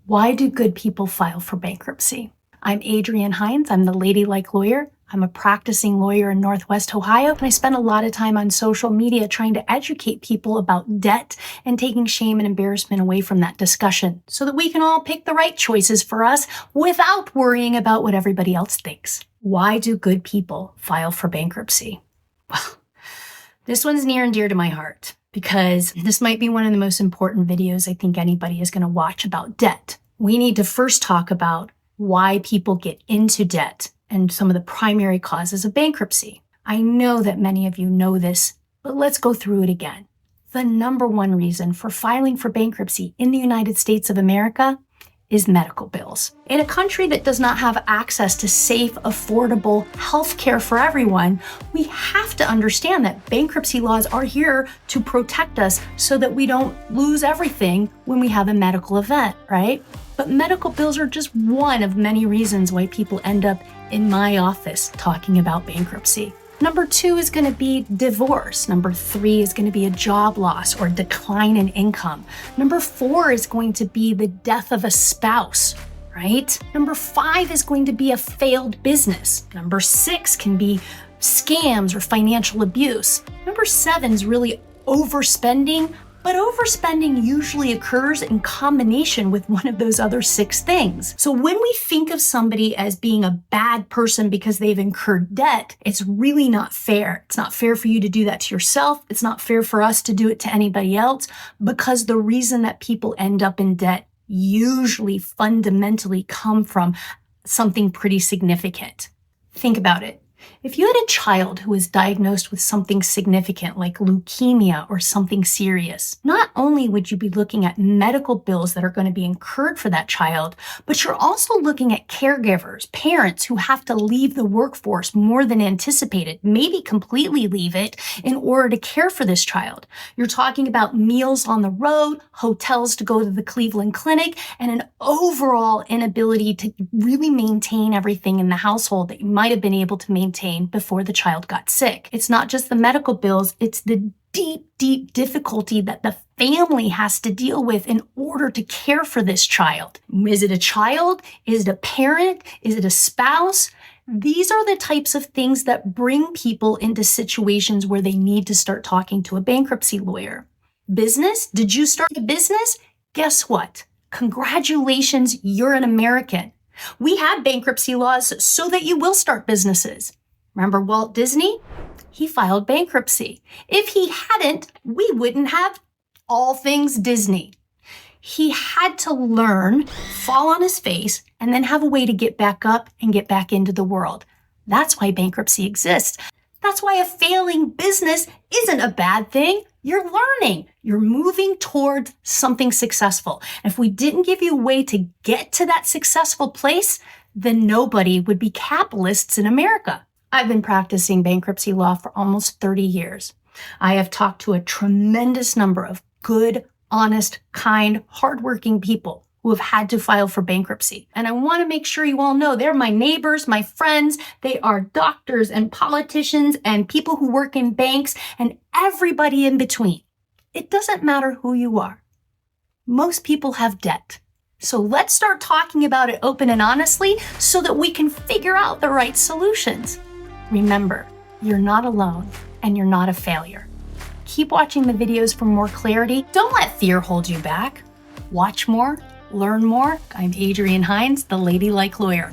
Why do good people file for bankruptcy? I'm Adrienne Hines. I'm the ladylike lawyer. I'm a practicing lawyer in Northwest Ohio, and I spend a lot of time on social media trying to educate people about debt and taking shame and embarrassment away from that discussion so that we can all pick the right choices for us without worrying about what everybody else thinks. Why do good people file for bankruptcy? Well, this one's near and dear to my heart because this might be one of the most important videos I think anybody is going to watch about debt. We need to first talk about why people get into debt and some of the primary causes of bankruptcy. I know that many of you know this, but let's go through it again. The number one reason for filing for bankruptcy in the United States of America is medical bills. In a country that does not have access to safe, affordable health care for everyone, we have to understand that bankruptcy laws are here to protect us so that we don't lose everything when we have a medical event, right? But medical bills are just one of many reasons why people end up in my office talking about bankruptcy. Number 2 is going to be divorce. Number 3 is going to be a job loss or decline in income. Number 4 is going to be the death of a spouse, right? Number 5 is going to be a failed business. Number 6 can be scams or financial abuse. Number 7 is really overspending, but overspending usually occurs in combination with one of those other 6 things. So when we think of somebody as being a bad person because they've incurred debt, it's really not fair. It's not fair for you to do that to yourself. It's not fair for us to do it to anybody else, because the reason that people end up in debt usually fundamentally come from something pretty significant. Think about it. If you had a child who was diagnosed with something significant like leukemia or something serious, not only would you be looking at medical bills that are going to be incurred for that child, but you're also looking at caregivers, parents who have to leave the workforce more than anticipated, maybe completely leave it in order to care for this child. You're talking about meals on the road, hotels to go to the Cleveland Clinic, and an overall inability to really maintain everything in the household that you might have been able to maintain before the child got sick. It's not just the medical bills, it's the deep difficulty that the family has to deal with in order to care for this child. Is it a child? Is it a parent? Is it a spouse? These are the types of things that bring people into situations where they need to start talking to a bankruptcy lawyer. Business? Did you start a business? Guess what? Congratulations, you're an American. We have bankruptcy laws so that you will start businesses. Remember Walt Disney? He filed bankruptcy. If he hadn't, we wouldn't have all things Disney. He had to learn, fall on his face, and then have a way to get back up and get back into the world. That's why bankruptcy exists. That's why a failing business isn't a bad thing. You're learning. You're moving towards something successful. And if we didn't give you a way to get to that successful place, then nobody would be capitalists in America. I've been practicing bankruptcy law for almost 30 years. I have talked to a tremendous number of good, honest, kind, hardworking people who have had to file for bankruptcy. And I want to make sure you all know they're my neighbors, my friends. They are doctors and politicians and people who work in banks and everybody in between. It doesn't matter who you are. Most people have debt. So let's start talking about it open and honestly so that we can figure out the right solutions. Remember, you're not alone and you're not a failure. Keep watching the videos for more clarity. Don't let fear hold you back. Watch more, learn more. I'm Adrienne Hines, the ladylike lawyer.